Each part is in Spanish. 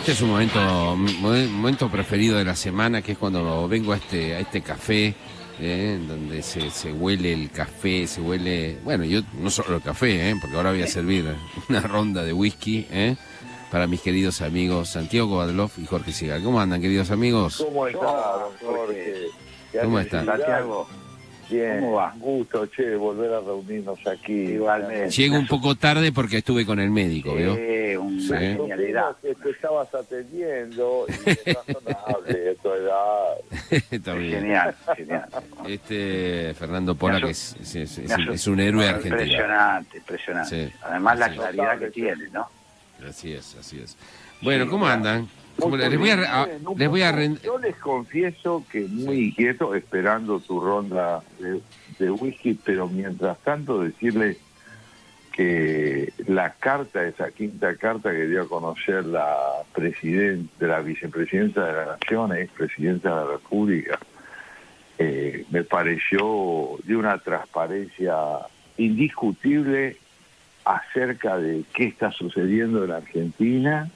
Este es un momento preferido de la semana, que es cuando vengo a este café, donde se huele el café, se huele, bueno, yo no solo el café, porque ahora voy a servir una ronda de whisky, para mis queridos amigos Santiago Kovadlov y Jorge Sigal. ¿Cómo andan, queridos amigos? ¿Cómo está, don Jorge? ¿Cómo está? Santiago. Bien, ¿Cómo va? un gusto, volver a reunirnos aquí. Igualmente. Llego un poco tarde porque estuve con el médico, ¿vio? Una Sí. genialidad. Que te estabas atendiendo y es razonable de tu edad. Está bien. Genial, genial. Fernando Pola, que es un héroe argentino. Impresionante, impresionante. Sí, Además la sí. claridad que tiene, ¿no? Así es. Bueno, ¿cómo bueno. andan? Muy Les voy a Yo les confieso que muy inquieto, esperando tu ronda de whisky, pero mientras tanto decirles que la carta, esa quinta carta que dio a conocer la vicepresidenta de la Nación, expresidenta de la República, me pareció de una transparencia indiscutible acerca de qué está sucediendo en la Argentina,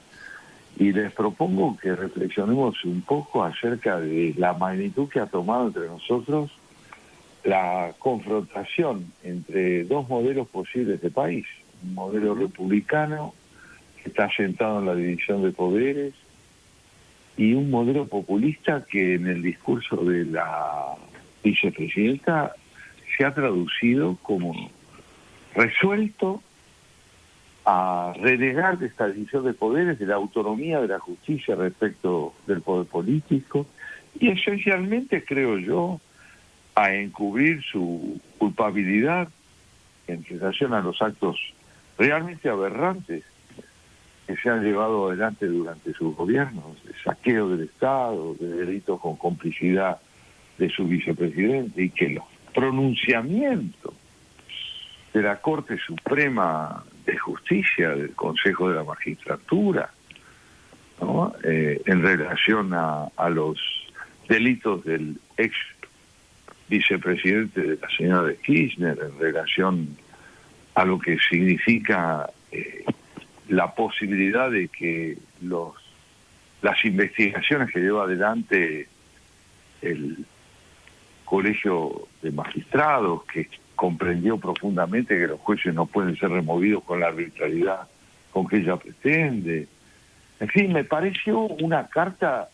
y les propongo que reflexionemos un poco acerca de la magnitud que ha tomado entre nosotros la confrontación entre dos modelos posibles de país. Un modelo republicano que está sentado en la división de poderes y un modelo populista que en el discurso de la vicepresidenta se ha traducido como resuelto a renegar de esta división de poderes, de la autonomía de la justicia respecto del poder político y esencialmente, creo yo, a encubrir su culpabilidad en relación a los actos realmente aberrantes que se han llevado adelante durante sus gobiernos, de saqueo del Estado, de delitos con complicidad de su vicepresidente, y que los pronunciamientos de la Corte Suprema de Justicia, del Consejo de la Magistratura, ¿no? En relación a los delitos del ex vicepresidente de la señora de Kirchner, en relación a lo que significa la posibilidad de que las investigaciones que lleva adelante el Colegio de Magistrados, que comprendió profundamente que los jueces no pueden ser removidos con la arbitrariedad con que ella pretende. En fin, me pareció una carta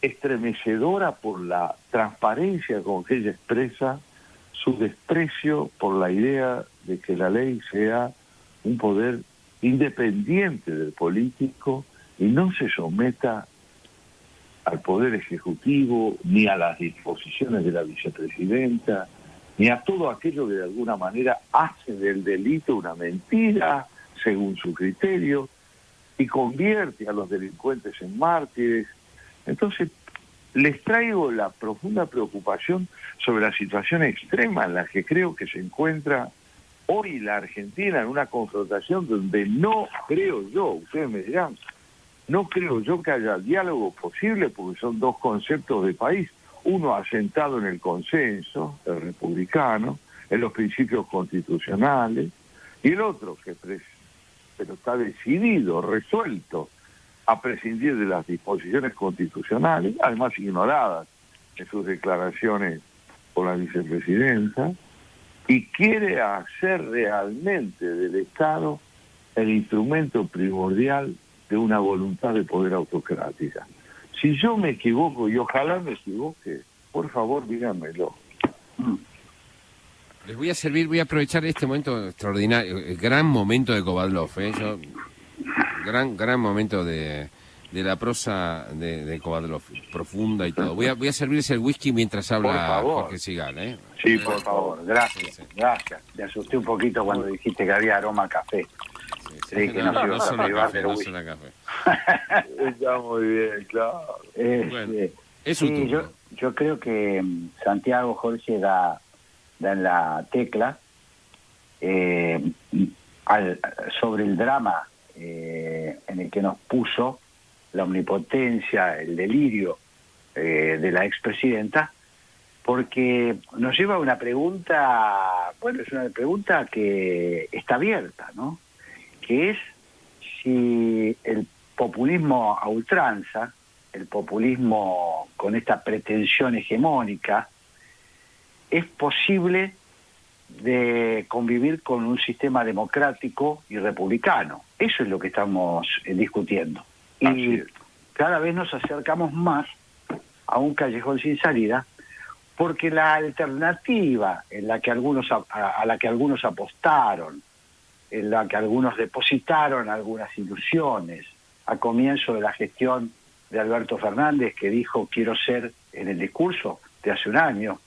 estremecedora por la transparencia con que ella expresa su desprecio por la idea de que la ley sea un poder independiente del político y no se someta al poder ejecutivo, ni a las disposiciones de la vicepresidenta, ni a todo aquello que de alguna manera hace del delito una mentira, según su criterio, y convierte a los delincuentes en mártires. Entonces, les traigo la profunda preocupación sobre la situación extrema en la que creo que se encuentra hoy la Argentina, en una confrontación donde no creo yo, ustedes me dirán, no creo yo que haya diálogo posible, porque son dos conceptos de país, uno asentado en el consenso, el republicano, en los principios constitucionales, y el otro que pero está decidido, resuelto a prescindir de las disposiciones constitucionales, además ignoradas en sus declaraciones por la vicepresidenta, y quiere hacer realmente del Estado el instrumento primordial de una voluntad de poder autocrática. Si yo me equivoco, y ojalá me equivoque, por favor díganmelo. Les voy a aprovechar este momento extraordinario, el gran momento de Kovadlov, gran momento de la prosa de Kovadlov, profunda y todo. Voy a servirse el whisky mientras habla Jorge Sigal, Sí, por favor, gracias, Sí. gracias. Me asusté un poquito cuando dijiste que había aroma a café. Creí que no suena café, pero no suena café. Está muy bien, claro. Bueno, es su turno. Yo creo que Santiago Jorge da en la tecla sobre el drama en el que nos puso la omnipotencia, el delirio de la expresidenta, porque nos lleva a una pregunta, bueno, es una pregunta que está abierta, ¿no? Que es si el populismo a ultranza, el populismo con esta pretensión hegemónica, es posible de convivir con un sistema democrático y republicano. Eso es lo que estamos discutiendo. Y cada vez nos acercamos más a un callejón sin salida, porque la alternativa en la que a la que algunos apostaron, en la que algunos depositaron algunas ilusiones, a comienzo de la gestión de Alberto Fernández, que dijo quiero ser, en el discurso de hace un año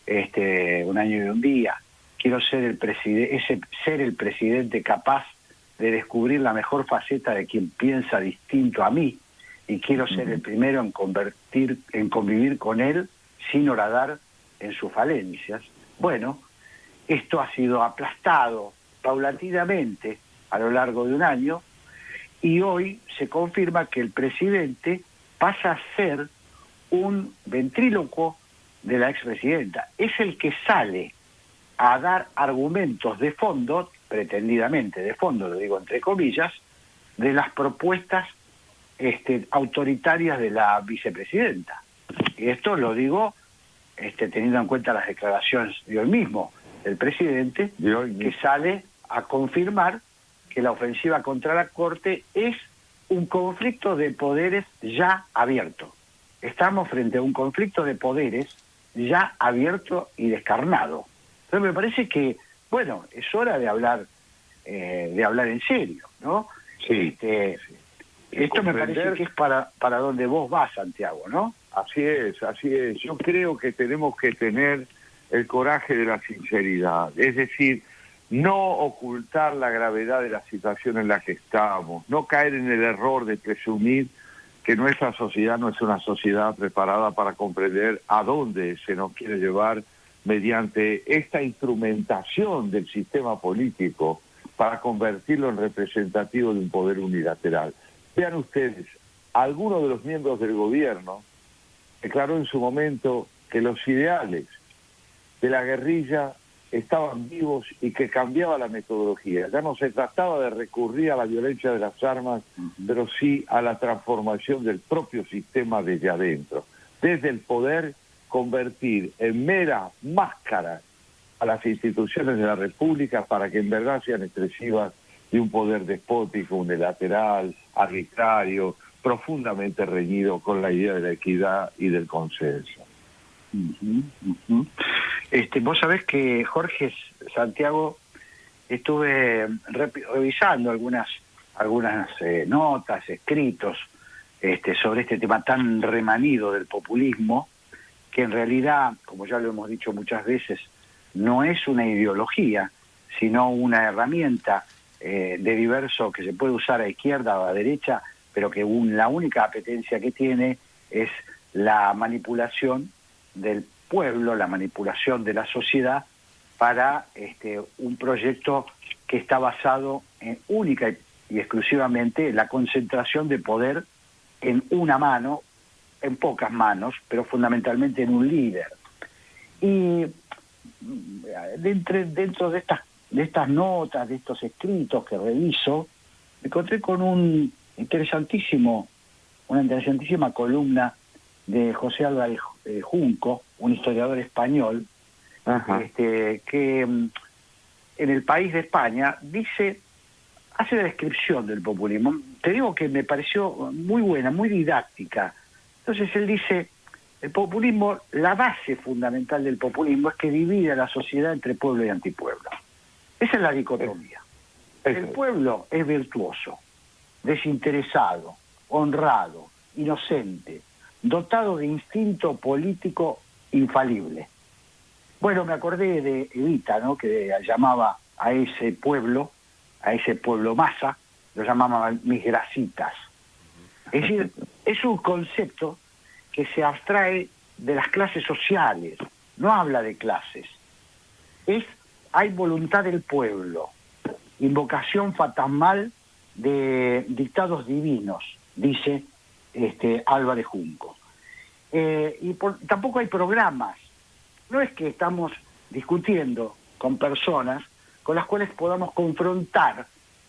y un día, quiero ser el presidente capaz de descubrir la mejor faceta de quien piensa distinto a mí, y quiero ser el primero en convivir con él sin horadar en sus falencias. Bueno, esto ha sido aplastado paulatinamente a lo largo de un año, y hoy se confirma que el presidente pasa a ser un ventrílocuo de la expresidenta. Es el que sale a dar argumentos de fondo, pretendidamente de fondo, lo digo entre comillas, de las propuestas autoritarias de la vicepresidenta. Y esto lo digo teniendo en cuenta las declaraciones de hoy mismo del presidente, que sale a confirmar que la ofensiva contra la Corte es un conflicto de poderes ya abierto. Estamos frente a un conflicto de poderes ya abierto y descarnado. Entonces me parece que, bueno, es hora de hablar en serio, ¿no? Sí. Esto me parece que es para donde vos vas, Santiago, ¿no? Así es, así es. Yo creo que tenemos que tener el coraje de la sinceridad, es decir, no ocultar la gravedad de la situación en la que estamos, no caer en el error de presumir que nuestra sociedad no es una sociedad preparada para comprender a dónde se nos quiere llevar mediante esta instrumentación del sistema político para convertirlo en representativo de un poder unilateral. Vean ustedes, alguno de los miembros del gobierno declaró en su momento que los ideales de la guerrilla estaban vivos y que cambiaba la metodología. Ya no se trataba de recurrir a la violencia de las armas, pero sí a la transformación del propio sistema desde adentro. Desde el poder, convertir en mera máscara a las instituciones de la República para que en verdad sean expresivas de un poder despótico, unilateral, arbitrario, profundamente reñido con la idea de la equidad y del consenso. Vos sabés que, Jorge, Santiago, estuve revisando algunas notas, escritos sobre este tema tan remanido del populismo, que en realidad, como ya lo hemos dicho muchas veces, no es una ideología, sino una herramienta de diverso que se puede usar a izquierda o a derecha, pero que la única apetencia que tiene es la manipulación del pueblo, la manipulación de la sociedad para un proyecto que está basado en única y exclusivamente en la concentración de poder en una mano, en pocas manos, pero fundamentalmente en un líder. Y dentro de estas notas, de estos escritos que reviso, me encontré con una interesantísima columna de José Álvarez Junco, un historiador español, que en El País de España hace la descripción del populismo. Te digo que me pareció muy buena, muy didáctica. Entonces él dice, el populismo, la base fundamental del populismo es que divide a la sociedad entre pueblo y antipueblo. Esa es la dicotomía. El pueblo es virtuoso, desinteresado, honrado, inocente, dotado de instinto político infalible. Bueno, me acordé de Evita, ¿no?, que llamaba a ese pueblo masa, lo llamaba mis grasitas. Es decir, es un concepto que se abstrae de las clases sociales, no habla de clases. Hay voluntad del pueblo, invocación fantasmal de dictados divinos, dice Álvarez Junco. Tampoco hay programas. No es que estamos discutiendo con personas con las cuales podamos confrontar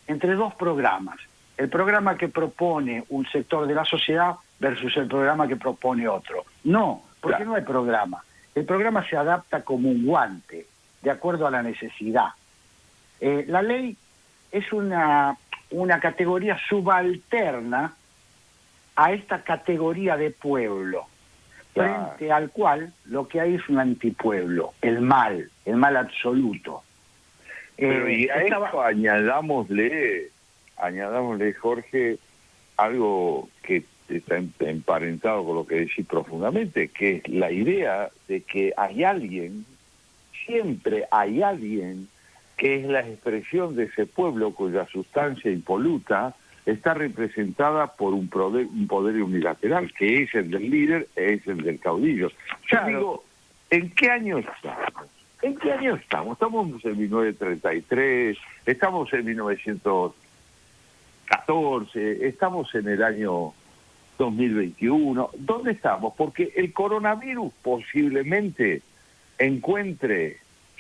entre dos programas, el programa que propone un sector de la sociedad versus el programa que propone otro. No, porque Claro. no hay programa. El programa se adapta como un guante, de acuerdo a la necesidad. La ley es una categoría subalterna a esta categoría de pueblo, Claro. frente al cual lo que hay es un antipueblo, el mal absoluto. Pero y a estaba- esto añadámosle, Jorge, algo que está emparentado con lo que decís profundamente, que es la idea de que hay alguien, siempre hay alguien, que es la expresión de ese pueblo cuya sustancia impoluta está representada por un poder unilateral, que es el del líder, es el del caudillo. Yo Claro. digo, ¿en qué año estamos? ¿En qué año estamos? Estamos en 1933, estamos en 1914, estamos en el año 2021. ¿Dónde estamos? Porque el coronavirus posiblemente encuentre,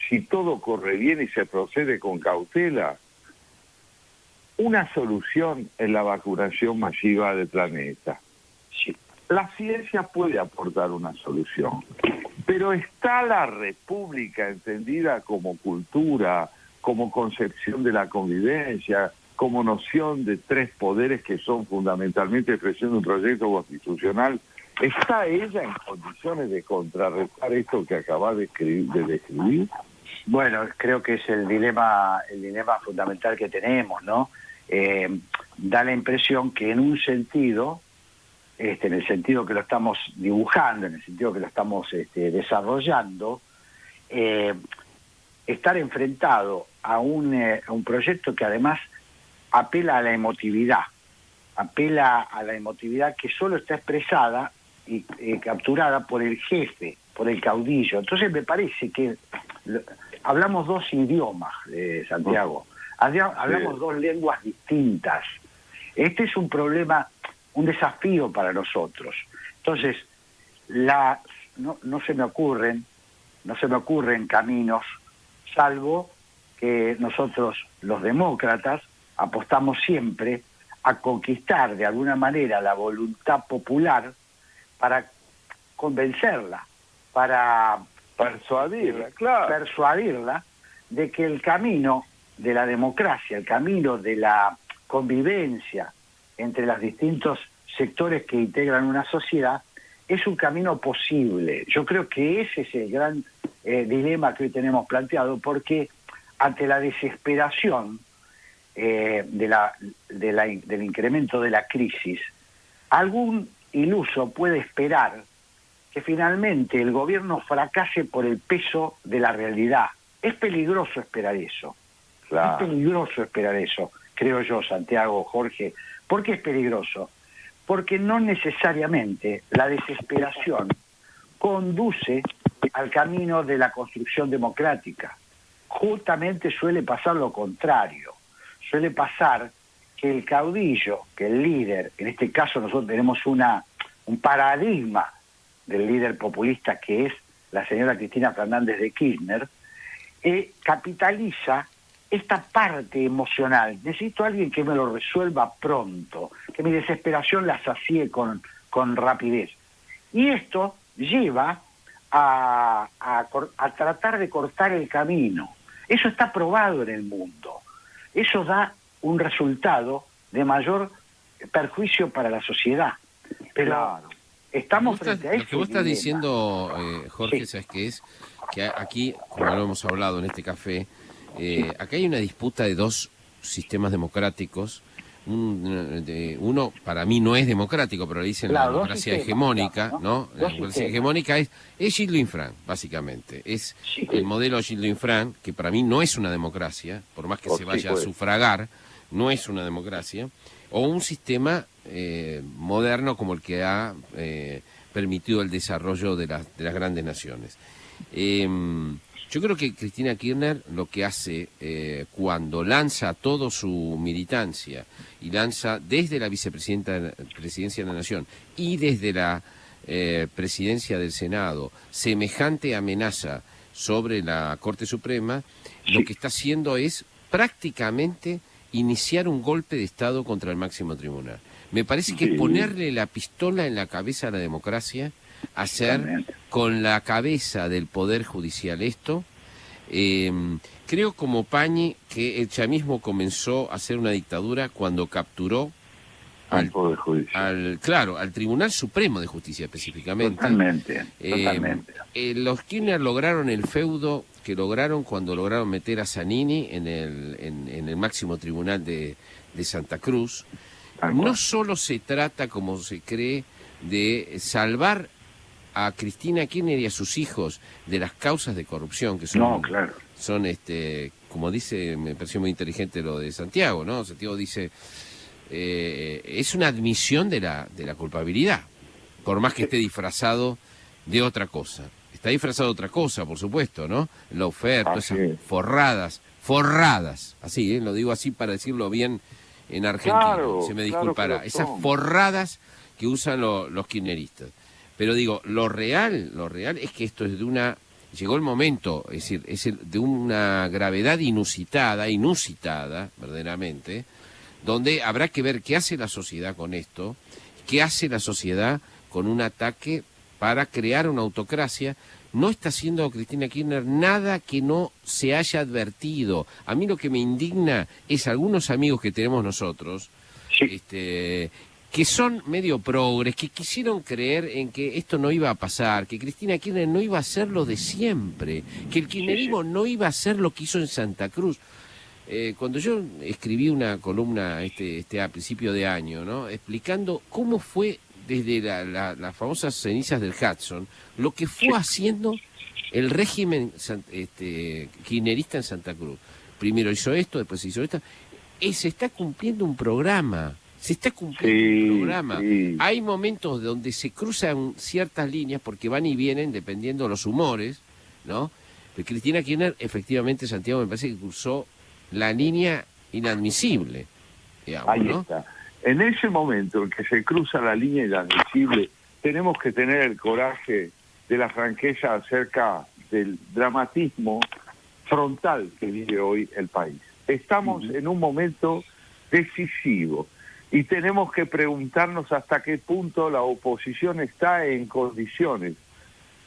si todo corre bien y se procede con cautela, una solución en la vacunación masiva del planeta. Sí. La ciencia puede aportar una solución, pero está la república entendida como cultura, como concepción de la convivencia, como noción de tres poderes que son fundamentalmente expresión de un proyecto constitucional. ¿Está ella en condiciones de contrarrestar esto que acaba de describir? Bueno, creo que es el dilema fundamental que tenemos, ¿no? Da la impresión que en un sentido, en el sentido que lo estamos dibujando, en el sentido que lo estamos desarrollando, estar enfrentado a un proyecto que además apela a la emotividad que solo está expresada y capturada por el jefe, por el caudillo. Entonces me parece que hablamos dos idiomas, Santiago, hablamos dos lenguas distintas. Este es un problema, un desafío para nosotros. Entonces, no se me ocurren caminos, salvo que nosotros, los demócratas, apostamos siempre a conquistar de alguna manera la voluntad popular para convencerla, para Persuadirla, claro. persuadirla de que el camino de la democracia, el camino de la convivencia entre los distintos sectores que integran una sociedad, es un camino posible. Yo creo que ese es el gran dilema que hoy tenemos planteado, porque ante la desesperación del incremento de la crisis, algún iluso puede esperar que finalmente el gobierno fracase por el peso de la realidad. Es peligroso esperar eso. Claro. Es peligroso esperar eso, creo yo, Santiago, Jorge. ¿Por qué es peligroso? Porque no necesariamente la desesperación conduce al camino de la construcción democrática. Justamente suele pasar lo contrario. Suele pasar que el caudillo, que el líder, en este caso nosotros tenemos un paradigma del líder populista que es la señora Cristina Fernández de Kirchner, capitaliza esta parte emocional. Necesito a alguien que me lo resuelva pronto, que mi desesperación la sacie con rapidez. Y esto lleva a tratar de cortar el camino. Eso está probado en el mundo. Eso da un resultado de mayor perjuicio para la sociedad. Pero Claro. estamos frente a Lo este que vos estás dilema. diciendo, Jorge, Sí. ¿sabes qué es? Que aquí, como lo hemos hablado en este café, acá hay una disputa de dos sistemas democráticos. Uno, para mí, no es democrático, pero le dicen Claro, la dos democracia sistemas, hegemónica, digamos, ¿no? ¿no? La Dos democracia sistemas. hegemónica es Gilles Luinfranc, básicamente. Es Sí. el modelo Gilles Luinfranc, que para mí no es una democracia, por más que Por se vaya a supuesto. sufragar, no es una democracia, o un sistema moderno como el que ha permitido el desarrollo de las grandes naciones. Yo creo que Cristina Kirchner lo que hace cuando lanza toda su militancia y lanza desde la presidencia de la Nación y desde la presidencia del Senado semejante amenaza sobre la Corte Suprema, lo que está haciendo es prácticamente iniciar un golpe de Estado contra el máximo tribunal. Me parece que es ponerle la pistola en la cabeza a la democracia, hacer con la cabeza del Poder Judicial esto. Creo como Pañi que el chavismo comenzó a hacer una dictadura cuando capturó al Poder Judicial. al Tribunal Supremo de Justicia específicamente. Totalmente. Los Kirchner lograron el feudo que lograron cuando lograron meter a Zanini en el máximo tribunal de Santa Cruz. No solo se trata, como se cree, de salvar a Cristina Kirchner y a sus hijos de las causas de corrupción, que son, son como dice, me pareció muy inteligente lo de Santiago, ¿no? Santiago dice, es una admisión de la culpabilidad, por más que esté disfrazado de otra cosa. Está disfrazado de otra cosa, por supuesto, ¿no? La oferta, esas forradas, así, lo digo así para decirlo bien en argentino, se me disculpará, esas forradas que usan los kirchneristas. Pero digo, lo real es que esto es llegó el momento, es decir, de una gravedad inusitada, verdaderamente, donde habrá que ver qué hace la sociedad con esto, qué hace la sociedad con un ataque para crear una autocracia. No está haciendo Cristina Kirchner nada que no se haya advertido. A mí lo que me indigna es algunos amigos que tenemos nosotros, que son medio progres, que quisieron creer en que esto no iba a pasar, que Cristina Kirchner no iba a hacer lo de siempre, que el kirchnerismo no iba a hacer lo que hizo en Santa Cruz. Cuando yo escribí una columna a principio de año, ¿no?, explicando cómo fue desde las famosas cenizas del Hudson, lo que fue haciendo el régimen kirchnerista en Santa Cruz. Primero hizo esto, después hizo esto. Se está cumpliendo un programa. Hay momentos donde se cruzan ciertas líneas porque van y vienen dependiendo de los humores, ¿no? Pero Cristina Kirchner, efectivamente, Santiago, me parece que cruzó la línea inadmisible, digamos, Ahí ¿no? está. En ese momento en que se cruza la línea inadmisible, tenemos que tener el coraje de la franqueza acerca del dramatismo frontal que vive hoy el país. Estamos en un momento decisivo y tenemos que preguntarnos hasta qué punto la oposición está en condiciones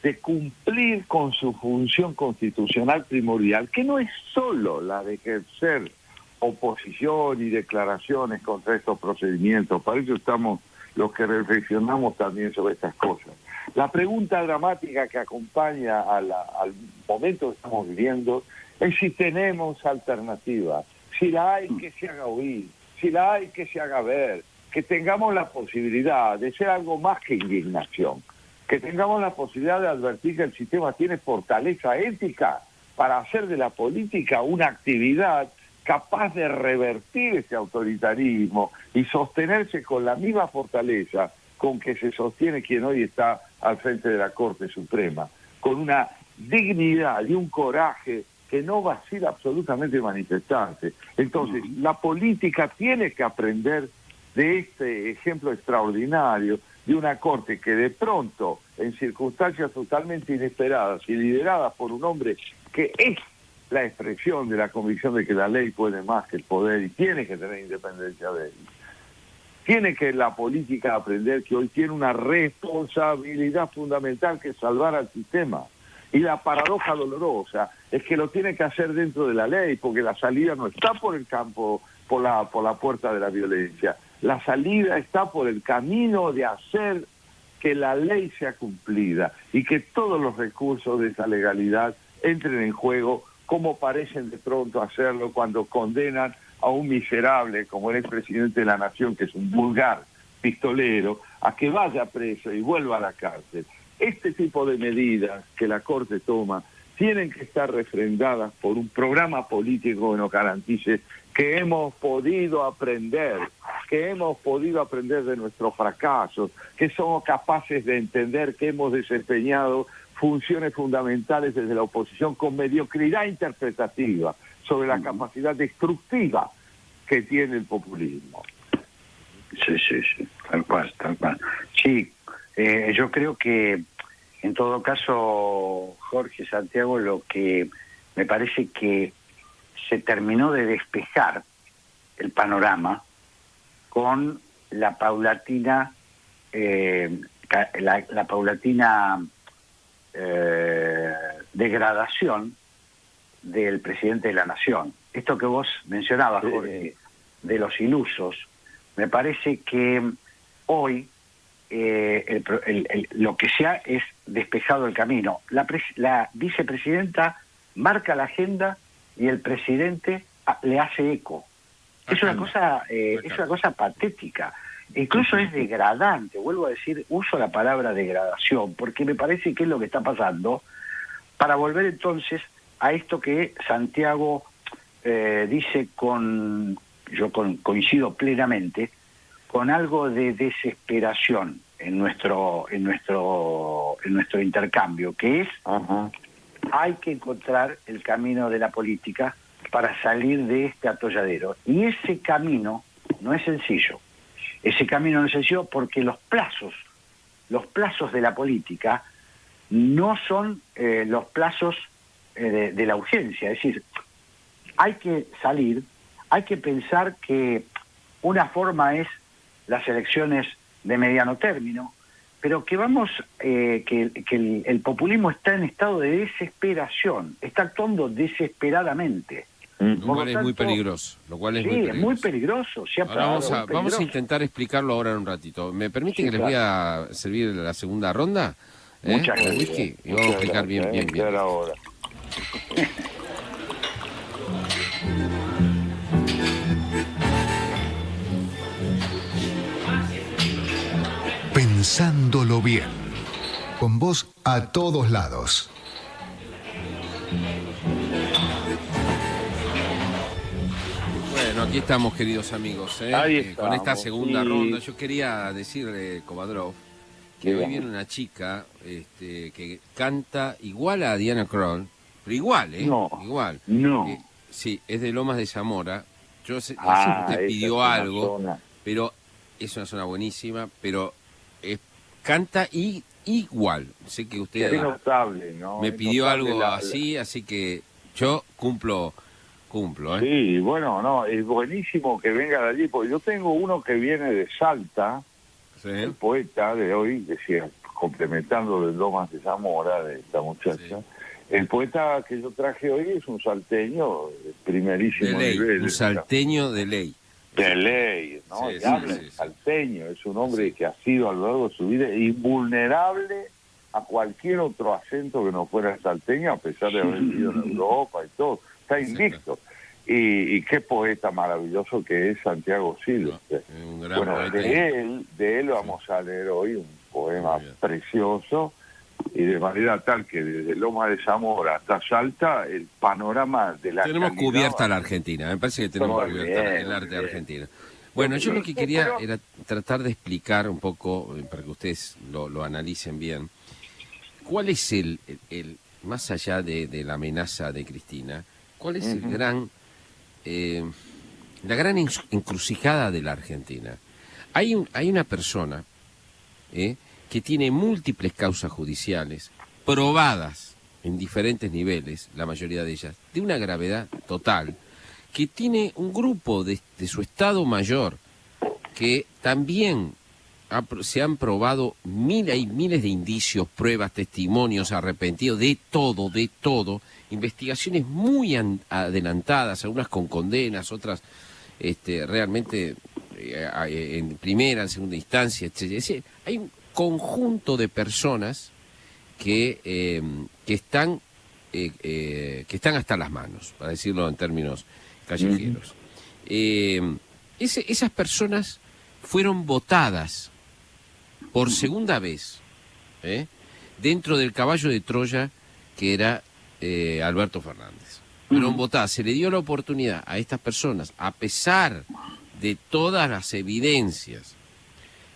de cumplir con su función constitucional primordial, que no es solo la de ejercer oposición y declaraciones contra estos procedimientos. Para eso estamos los que reflexionamos también sobre estas cosas. La pregunta dramática que acompaña al momento que estamos viviendo es si tenemos alternativas, si la hay, que se haga oír, si la hay, que se haga ver, que tengamos la posibilidad de ser algo más que indignación, que tengamos la posibilidad de advertir que el sistema tiene fortaleza ética para hacer de la política una actividad capaz de revertir ese autoritarismo y sostenerse con la misma fortaleza con que se sostiene quien hoy está al frente de la Corte Suprema, con una dignidad y un coraje que no vacila absolutamente manifestarse. Entonces, la política tiene que aprender de este ejemplo extraordinario de una Corte que de pronto, en circunstancias totalmente inesperadas y lideradas por un hombre que es la expresión de la convicción de que la ley puede más que el poder y tiene que tener independencia de él. Tiene que la política aprender que hoy tiene una responsabilidad fundamental que es salvar al sistema. Y la paradoja dolorosa es que lo tiene que hacer dentro de la ley, porque la salida no está por el campo, por la puerta de la violencia. La salida está por el camino de hacer que la ley sea cumplida y que todos los recursos de esa legalidad entren en juego, como parecen de pronto hacerlo cuando condenan a un miserable como el expresidente de la Nación, que es un vulgar pistolero, a que vaya preso y vuelva a la cárcel. Este tipo de medidas que la Corte toma tienen que estar refrendadas por un programa político que nos garantice que hemos podido aprender de nuestros fracasos, que somos capaces de entender que hemos desempeñado funciones fundamentales desde la oposición con mediocridad interpretativa sobre la capacidad destructiva que tiene el populismo. Sí, tal cual. Sí, yo creo que en todo caso, Jorge, Santiago, lo que me parece que se terminó de despejar el panorama con la paulatina la paulatina degradación del presidente de la Nación. Esto que vos mencionabas, Jorge, de los ilusos, me parece que hoy lo que se ha es despejado el camino. La vicepresidenta marca la agenda y el presidente le hace eco. Es una cosa patética. Incluso es degradante, vuelvo a decir, uso la palabra degradación, porque me parece que es lo que está pasando, para volver entonces a esto que Santiago dice coincido plenamente, con algo de desesperación en nuestro intercambio, que es hay que encontrar el camino de la política para salir de este atolladero. Y ese camino no es sencillo. Ese camino no es sencillo porque los plazos de la política no son los plazos de la urgencia. Es decir, hay que salir, hay que pensar que una forma es las elecciones de mediano término, pero que el populismo está en estado de desesperación, está actuando desesperadamente. Lo cual es muy peligroso. Es muy peligroso. Ahora vamos a intentar explicarlo ahora en un ratito. ¿Me permiten que les voy a servir la segunda ronda? Muchas gracias. Whisky, y vamos a explicar bien. Ahora. Pensándolo bien. Con vos a todos lados. Bueno, aquí estamos, queridos amigos, Ahí estamos, con esta segunda sí. ronda. Yo quería decirle, Kovadrov, que hoy Dígame. viene una chica que canta igual a Diana Krall, pero igual, No, igual. no. Sí, es de Lomas de Zamora. Yo sé que esa usted es pidió una algo, zona. pero es una zona buenísima, pero canta igual. Sé que usted Es notable, ¿no? me Es pidió notable algo así que yo cumplo, ¿eh? Sí, bueno, no, es buenísimo que venga de allí, porque yo tengo uno que viene de Salta, Sí. el poeta de hoy, decía, complementando de Lomas de Zamora, de esta muchacha, Sí. el poeta que yo traje hoy es un salteño de primerísimo De ley, nivel. un salteño de ley. De ley, ¿no? Sí, Y sí, habla sí, el sí. salteño, es un hombre Sí. que ha sido a lo largo de su vida invulnerable a cualquier otro acento que no fuera salteño, a pesar de haber vivido en Europa y todo. Está invicto. Y qué poeta maravilloso que es Santiago Silvestre. Un gran Bueno, poeta. de él vamos a leer hoy un poema Muy bien. precioso, y de manera tal que desde Loma de Zamora hasta Salta, el panorama de la Tenemos calidad cubierta la Argentina, me parece que tenemos Muy cubierta bien, el arte muy bien. argentino. Bueno, yo lo que quería Pero- era tratar de explicar un poco, para que ustedes lo analicen bien, cuál es el más allá de la amenaza de Cristina, cuál es la gran encrucijada de la Argentina. Hay una persona que tiene múltiples causas judiciales probadas en diferentes niveles, la mayoría de ellas, de una gravedad total, que tiene un grupo de su Estado Mayor que también se han probado hay miles de indicios, pruebas, testimonios, arrepentidos, de todo, investigaciones muy adelantadas, algunas con condenas, otras realmente en primera, en segunda instancia, etc. Es decir, hay un conjunto de personas que están hasta las manos, para decirlo en términos callejeros. Esas personas fueron votadas por segunda vez dentro del caballo de Troya que era Alberto Fernández. Fueron votadas, se le dio la oportunidad a estas personas, a pesar de todas las evidencias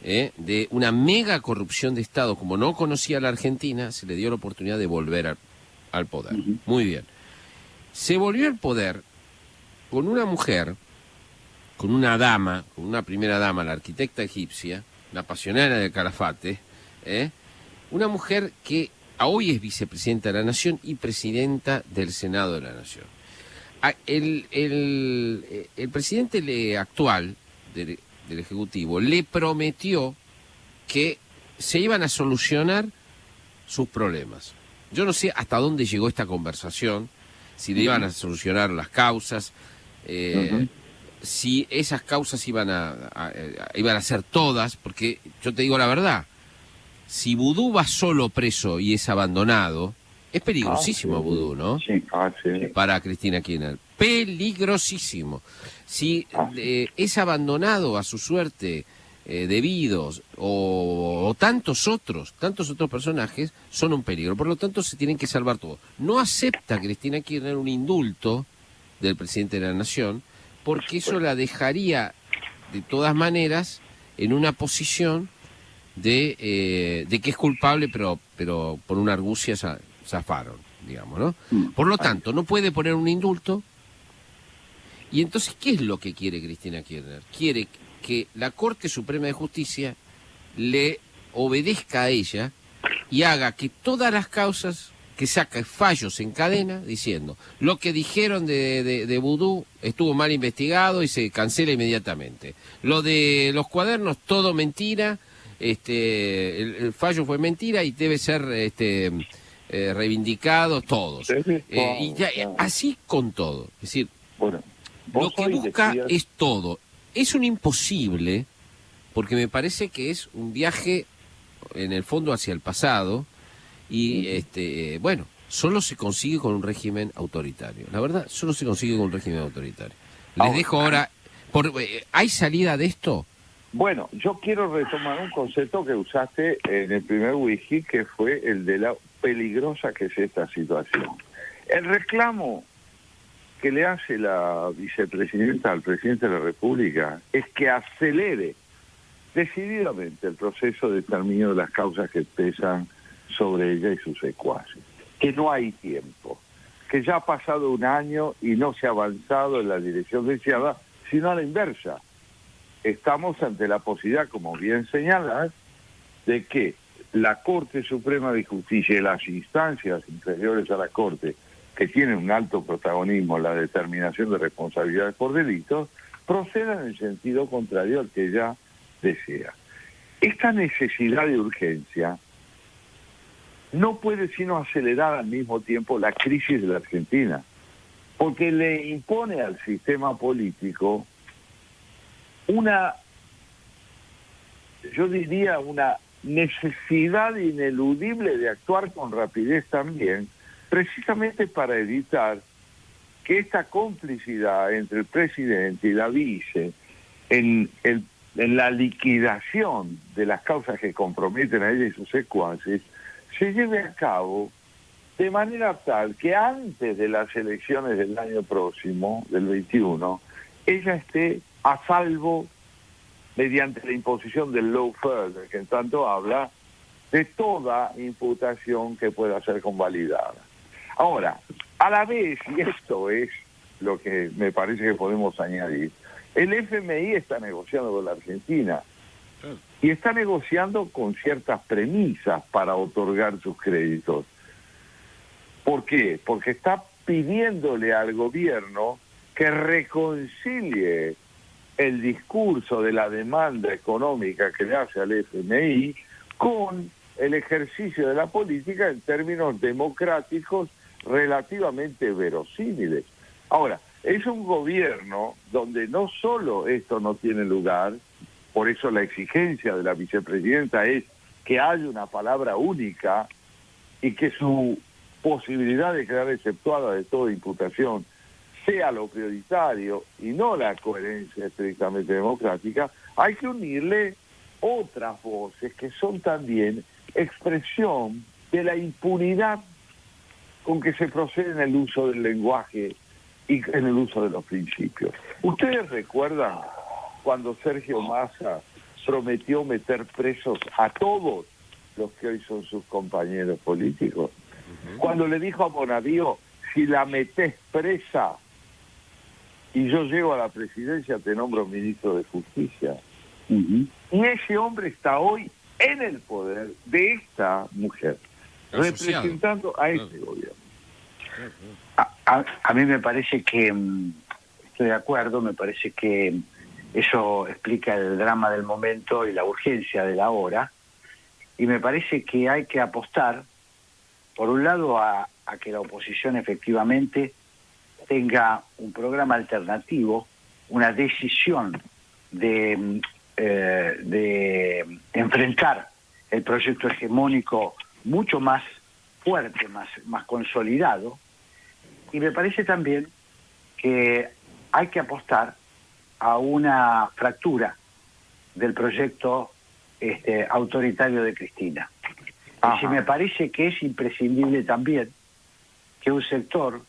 de una mega corrupción de Estado como no conocía la Argentina, se le dio la oportunidad de volver al poder. Muy bien. Se volvió al poder con una mujer, con una dama, con una primera dama, la arquitecta egipcia, la pasionera del Calafate, una mujer que hoy es vicepresidenta de la Nación y presidenta del Senado de la Nación. el presidente actual del Ejecutivo le prometió que se iban a solucionar sus problemas. Yo no sé hasta dónde llegó esta conversación, si le iban a solucionar las causas, si esas causas iban a ser todas, porque yo te digo la verdad, si Vudú va solo preso y es abandonado, es peligrosísimo Vudú, ¿no? Sí, sí. Para Cristina Kirchner, peligrosísimo. Si es abandonado a su suerte debidos o tantos otros personajes son un peligro, por lo tanto se tienen que salvar todos. No acepta Cristina Kirchner un indulto del presidente de la Nación, porque eso la dejaría de todas maneras en una posición de que es culpable, pero por una argucia zafaron, digamos, ¿no? Por lo tanto, no puede poner un indulto. Y entonces, ¿qué es lo que quiere Cristina Kirchner? Quiere que la Corte Suprema de Justicia le obedezca a ella y haga que todas las causas, que saque fallos en cadena diciendo lo que dijeron de Vudú estuvo mal investigado y se cancela inmediatamente. Lo de los cuadernos, todo mentira, el fallo fue mentira y debe ser reivindicado todos. Y ya, así con todo. Es decir, bueno, lo que busca es todo. Es un imposible, porque me parece que es un viaje en el fondo hacia el pasado y bueno, solo se consigue con un régimen autoritario. La verdad, solo se consigue con un régimen autoritario. Les dejo ahora, ¿hay salida de esto? Bueno, yo quiero retomar un concepto que usaste en el primer wiki, que fue el de la peligrosa que es esta situación. El reclamo que le hace la vicepresidenta al presidente de la República es que acelere decididamente el proceso de exterminio de las causas que pesan sobre ella y sus secuaces. Que no hay tiempo, que ya ha pasado un año y no se ha avanzado en la dirección deseada, sino a la inversa. Estamos ante la posibilidad, como bien señalas, de que la Corte Suprema de Justicia y las instancias inferiores a la Corte, que tienen un alto protagonismo en la determinación de responsabilidades por delitos, procedan en el sentido contrario al que ella desea. Esta necesidad de urgencia no puede sino acelerar al mismo tiempo la crisis de la Argentina, porque le impone al sistema político una, yo diría, una necesidad ineludible de actuar con rapidez también, precisamente para evitar que esta complicidad entre el presidente y la vice en la liquidación de las causas que comprometen a ella y sus secuaces se lleve a cabo de manera tal que antes de las elecciones del año próximo, del 21, ella esté a salvo mediante la imposición del lawfare, que en tanto habla, de toda imputación que pueda ser convalidada. Ahora, a la vez, y esto es lo que me parece que podemos añadir, el FMI está negociando con la Argentina y está negociando con ciertas premisas para otorgar sus créditos. ¿Por qué? Porque está pidiéndole al gobierno que reconcilie el discurso de la demanda económica que le hace al FMI con el ejercicio de la política en términos democráticos relativamente verosímiles. Ahora, es un gobierno donde no solo esto no tiene lugar, por eso la exigencia de la vicepresidenta es que haya una palabra única y que su posibilidad de quedar exceptuada de toda imputación sea lo prioritario y no la coherencia estrictamente democrática, hay que unirle otras voces que son también expresión de la impunidad con que se procede en el uso del lenguaje y en el uso de los principios. ¿Ustedes recuerdan cuando Sergio Massa prometió meter presos a todos los que hoy son sus compañeros políticos? Cuando le dijo a Bonadío, si la metés presa y yo llego a la presidencia, te nombro ministro de Justicia. Y ese hombre está hoy en el poder de esta mujer, representando a este gobierno. A mí me parece que, estoy de acuerdo, me parece que eso explica el drama del momento y la urgencia de la hora, y me parece que hay que apostar, por un lado, a que la oposición efectivamente tenga un programa alternativo, una decisión de enfrentar el proyecto hegemónico mucho más fuerte, más consolidado, y me parece también que hay que apostar a una fractura del proyecto autoritario de Cristina. Y sí me parece que es imprescindible también que un sector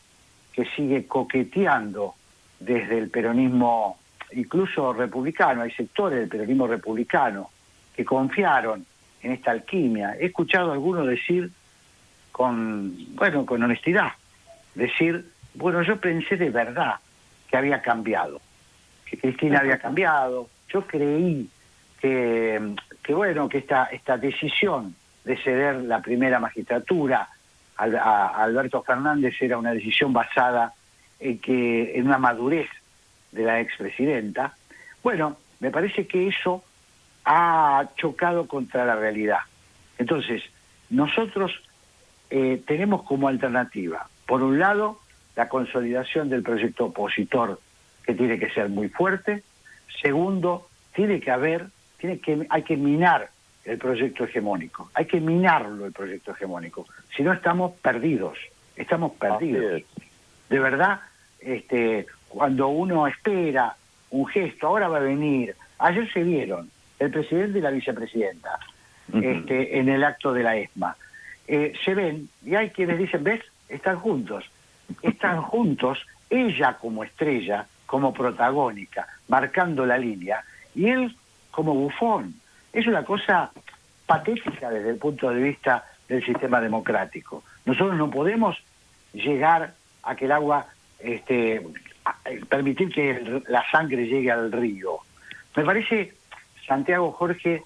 que sigue coqueteando desde el peronismo, incluso republicano, hay sectores del peronismo republicano que confiaron en esta alquimia. He escuchado a algunos decir con honestidad, bueno, yo pensé de verdad que había cambiado, que Cristina había cambiado, yo creí que esta decisión de ceder la primera magistratura a Alberto Fernández era una decisión basada en una madurez de la expresidenta. Bueno, me parece que eso ha chocado contra la realidad. Entonces, nosotros tenemos como alternativa, por un lado, la consolidación del proyecto opositor, que tiene que ser muy fuerte. Segundo, hay que minar el proyecto hegemónico, hay que minarlo el proyecto hegemónico, si no estamos perdidos. De verdad, cuando uno espera un gesto, ahora va a venir, ayer se vieron el presidente y la vicepresidenta en el acto de la ESMA, se ven y hay quienes dicen, ¿ves? Están juntos, ella como estrella, como protagónica, marcando la línea, y él como bufón. Es una cosa patética desde el punto de vista del sistema democrático. Nosotros no podemos llegar a que el agua, permitir que la sangre llegue al río. Me parece, Santiago, Jorge,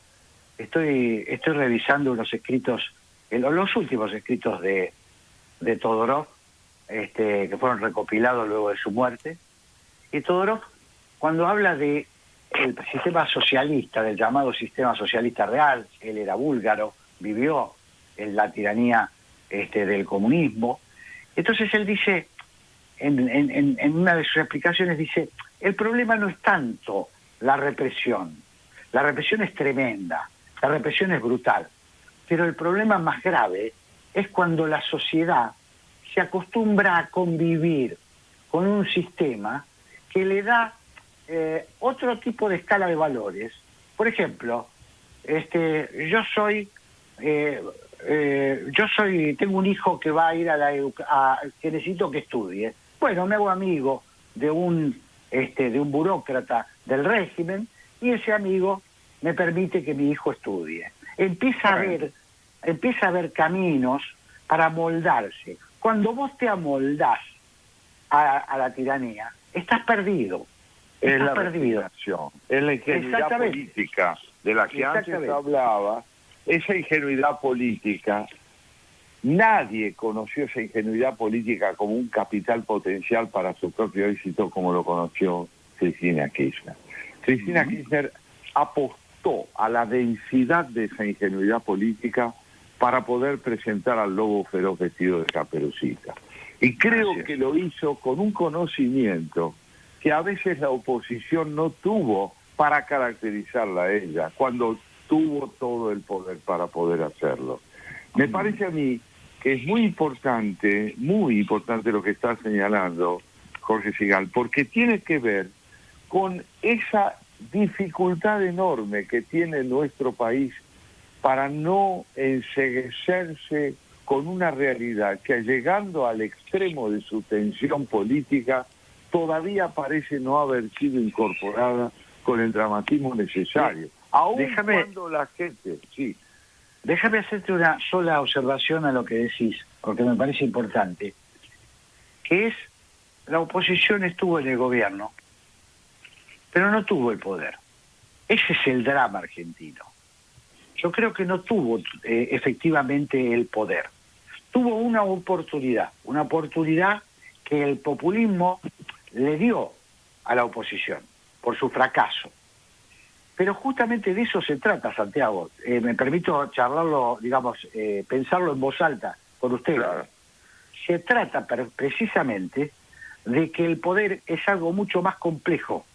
estoy revisando unos escritos, los últimos escritos de Todorov, que fueron recopilados luego de su muerte, y Todorov, cuando habla de el sistema socialista, del llamado sistema socialista real, él era búlgaro, vivió en la tiranía del comunismo. Entonces él dice, en una de sus explicaciones, dice, el problema no es tanto la represión es tremenda, la represión es brutal, pero el problema más grave es cuando la sociedad se acostumbra a convivir con un sistema que le da otro tipo de escala de valores. Por ejemplo, tengo un hijo que va a ir que necesito que estudie. Bueno, me hago amigo de un burócrata del régimen y ese amigo me permite que mi hijo estudie. Empieza a haber caminos para moldarse. Cuando vos te amoldás a la tiranía, estás perdido. Es la resignación, es la ingenuidad política de la que antes hablaba. Esa ingenuidad política, nadie conoció esa ingenuidad política como un capital potencial para su propio éxito como lo conoció Cristina Kirchner. Cristina Kirchner apostó a la densidad de esa ingenuidad política para poder presentar al lobo feroz vestido de Caperucita. Y creo que lo hizo con un conocimiento que a veces la oposición no tuvo para caracterizarla a ella, cuando tuvo todo el poder para poder hacerlo. Me parece a mí que es muy importante lo que está señalando Jorge Sigal, porque tiene que ver con esa dificultad enorme que tiene nuestro país para no enceguecerse con una realidad que, llegando al extremo de su tensión política, todavía parece no haber sido incorporada con el dramatismo necesario. Aún cuando la gente... Sí. Déjame hacerte una sola observación a lo que decís, porque me parece importante, que es, la oposición estuvo en el gobierno, pero no tuvo el poder. Ese es el drama argentino. Yo creo que no tuvo efectivamente el poder. Tuvo una oportunidad que el populismo le dio a la oposición por su fracaso. Pero justamente de eso se trata, Santiago. Me permito charlarlo, digamos, pensarlo en voz alta con usted. Claro. Se trata precisamente de que el poder es algo mucho más complejo.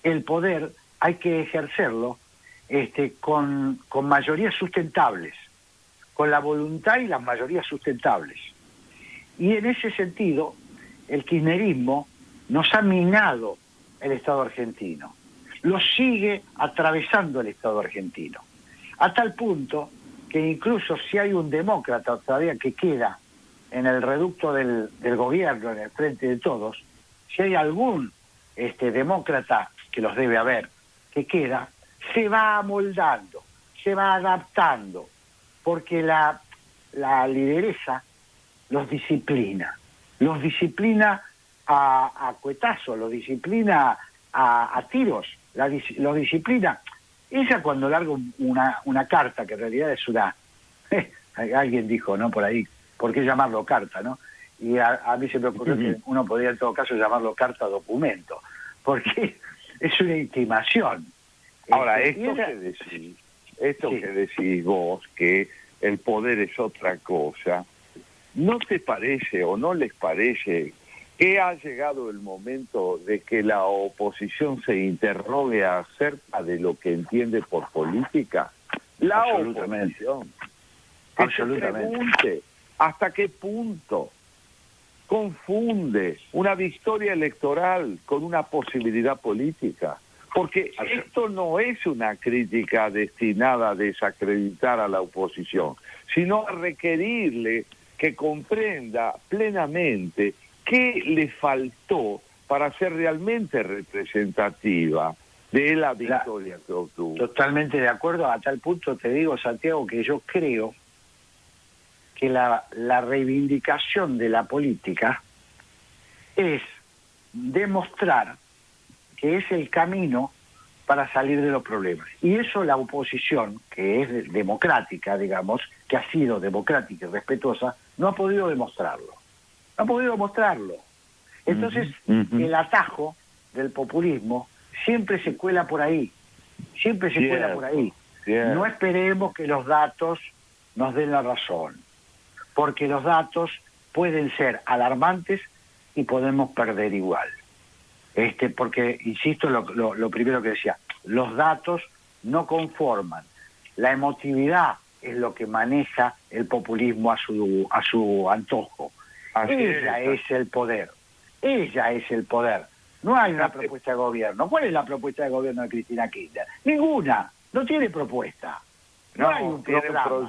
El poder hay que ejercerlo con mayorías sustentables, con la voluntad y las mayorías sustentables. Y en ese sentido, el kirchnerismo nos ha minado el Estado argentino, lo sigue atravesando el Estado argentino, a tal punto que incluso si hay un demócrata todavía que queda en el reducto del gobierno, en el frente de todos, si hay algún demócrata, que los debe haber, que queda, se va amoldando, se va adaptando, porque la lideresa los disciplina a cuetazos, los disciplina a tiros, los disciplina. Ella cuando larga una carta, que en realidad es una... alguien dijo, ¿no?, por ahí, ¿por qué llamarlo carta, no? Y a mí se me ocurrió que uno podría en todo caso llamarlo carta documento, porque es una intimación. Ahora, Y esto sí. que decís vos, que el poder es otra cosa, ¿no te parece o no les parece que ha llegado el momento de que la oposición se interrogue acerca de lo que entiende por política? La oposición. Que se pregunte hasta qué punto confunde una victoria electoral con una posibilidad política. Porque esto no es una crítica destinada a desacreditar a la oposición, sino a requerirle que comprenda plenamente qué le faltó para ser realmente representativa de la victoria que obtuvo. Totalmente de acuerdo, a tal punto te digo, Santiago, que yo creo que la reivindicación de la política es demostrar que es el camino para salir de los problemas. Y eso la oposición, que es democrática, digamos, que ha sido democrática y respetuosa, no ha podido demostrarlo. No ha podido demostrarlo. Entonces, el atajo del populismo siempre se cuela por ahí. Siempre se cuela por ahí. No esperemos que los datos nos den la razón, porque los datos pueden ser alarmantes y podemos perder igual. Porque, insisto, lo primero que decía, los datos no conforman. La emotividad es lo que maneja el populismo a su antojo. Ella es el poder. Ella es el poder. No hay una propuesta de gobierno. ¿Cuál es la propuesta de gobierno de Cristina Kirchner? Ninguna. No tiene propuesta. No hay un programa.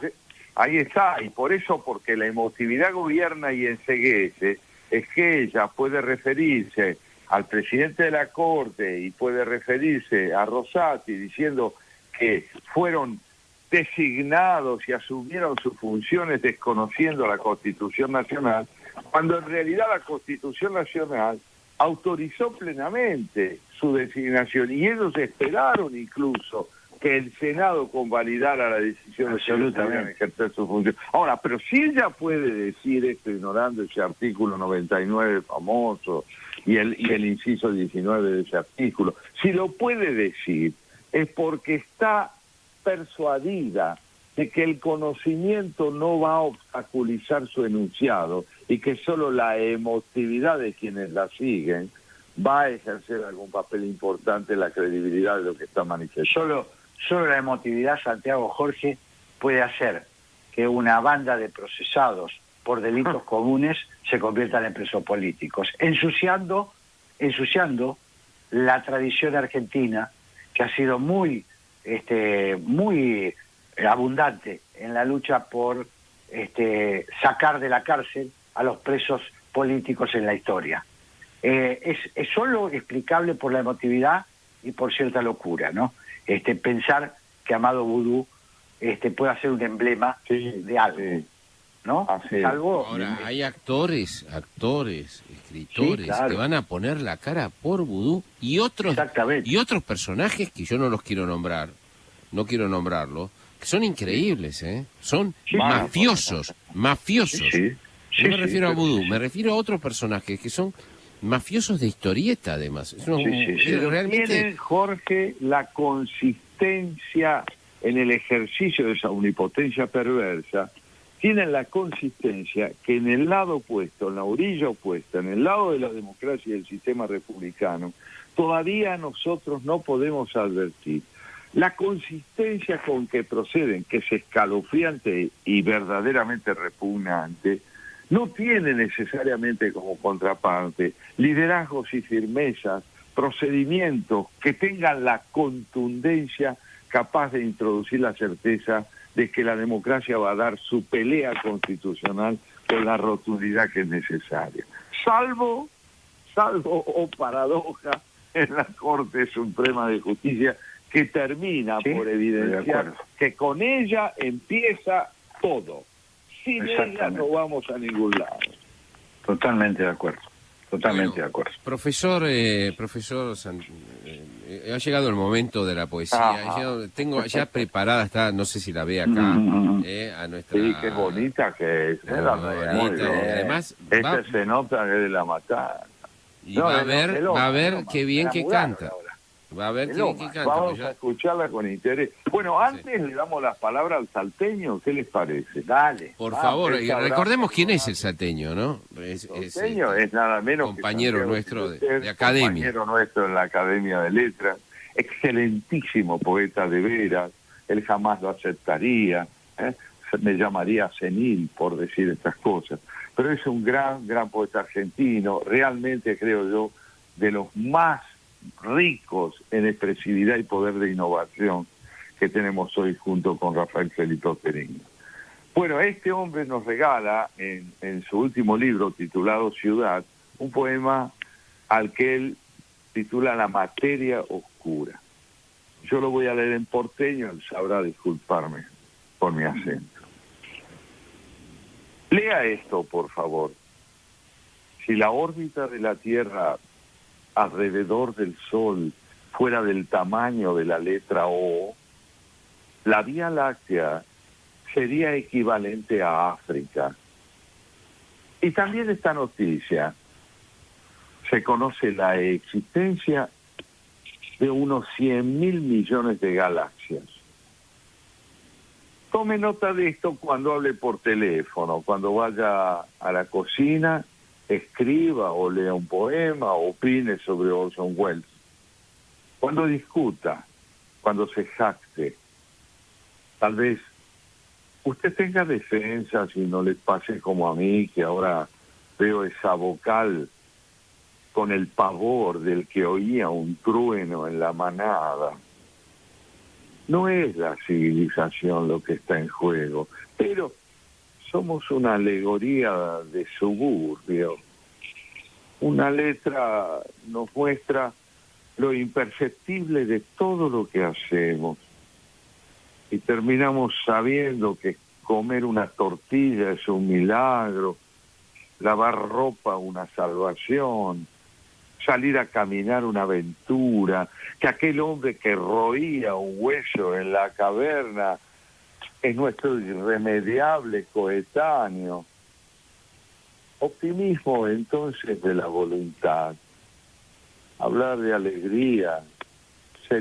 Ahí está. Y por eso, porque la emotividad gobierna y enceguece, es que ella puede referirse al presidente de la Corte y puede referirse a Rosati diciendo que fueron designados y asumieron sus funciones desconociendo la Constitución Nacional, cuando en realidad la Constitución Nacional autorizó plenamente su designación y ellos esperaron incluso que el Senado convalidara la decisión de que ejercer su función. Ahora, pero si ella puede decir esto ignorando ese artículo 99 famoso y el inciso 19 de ese artículo, si lo puede decir es porque está persuadida de que el conocimiento no va a obstaculizar su enunciado y que solo la emotividad de quienes la siguen va a ejercer algún papel importante en la credibilidad de lo que está manifestando. Solo la emotividad, Santiago, Jorge, puede hacer que una banda de procesados por delitos comunes se conviertan en presos políticos, ensuciando la tradición argentina, que ha sido muy abundante en la lucha por sacar de la cárcel a los presos políticos en la historia. Es solo explicable por la emotividad y por cierta locura, ¿no? Pensar que Amado Vudú pueda ser un emblema de algo, ¿no? Ahora, hay actores, escritores, que van a poner la cara por Vudú y otros personajes que yo no los quiero nombrar, no quiero nombrarlo, que son increíbles, son mafiosos. No me refiero a pero vudú, sí. me refiero a otros personajes que son mafiosos de historieta, además. Sí. Pero Realmente... tienen, Jorge, la consistencia en el ejercicio de esa omnipotencia perversa, tienen la consistencia que en el lado opuesto, en la orilla opuesta, en el lado de la democracia y del sistema republicano, todavía nosotros no podemos advertir. La consistencia con que proceden, que es escalofriante y verdaderamente repugnante, no tiene necesariamente como contraparte liderazgos y firmezas, procedimientos que tengan la contundencia capaz de introducir la certeza de que la democracia va a dar su pelea constitucional con la rotundidad que es necesaria. Salvo, paradoja, en la Corte Suprema de Justicia, que termina Sí, por estoy de evidenciar acuerdo. que con ella empieza todo. Sin ella no vamos a ningún lado. Totalmente de acuerdo. Totalmente Bueno, de acuerdo. Profesor, ha llegado el momento de la poesía. Ajá. Tengo ya preparada, está, no sé si la ve acá, a nuestra... Sí, qué bonita que es. Muy La bonita, muy bien. y además Esta se nota que es de la matada. y va a ver qué bien que canta. Ahora. Va a ver De qué bien Lomas. que canta. Vamos pues a ya- escucharla con interés. Bueno, antes le damos las palabras al salteño, ¿qué les parece? Dale. Por vamos. favor, ese abrazo recordemos quién es personal. el salteño, ¿no? El salteño es nada menos compañero que Santiago nuestro Pimentel, de academia. compañero nuestro en la Academia de Letras, excelentísimo poeta de veras, él jamás lo aceptaría, me llamaría senil por decir estas cosas, pero es un gran poeta argentino, realmente creo yo, de los más ricos en expresividad y poder de innovación que tenemos hoy junto con Rafael Felipe Ottering. Bueno, este hombre nos regala en su último libro titulado Ciudad, un poema al que él titula La materia oscura. Yo lo voy a leer en porteño, él sabrá disculparme por mi acento. Lea esto, por favor. Si la órbita de la Tierra alrededor del Sol fuera del tamaño de la letra O, la Vía Láctea sería equivalente a África. Y también esta noticia, se conoce la existencia de unos 100.000 millones de galaxias. Tome nota de esto cuando hable por teléfono, cuando vaya a la cocina, escriba o lea un poema, opine sobre Orson Welles. Cuando discuta, cuando se jacte, tal vez usted tenga defensas y no le pase como a mí, que ahora veo esa vocal con el pavor del que oía un trueno en la manada. No es la civilización lo que está en juego, pero somos una alegoría de suburbio. Una letra nos muestra lo imperceptible de todo lo que hacemos. Y terminamos sabiendo que comer una tortilla es un milagro, lavar ropa una salvación, salir a caminar una aventura, que aquel hombre que roía un hueso en la caverna es nuestro irremediable coetáneo. Optimismo entonces de la voluntad, hablar de alegría,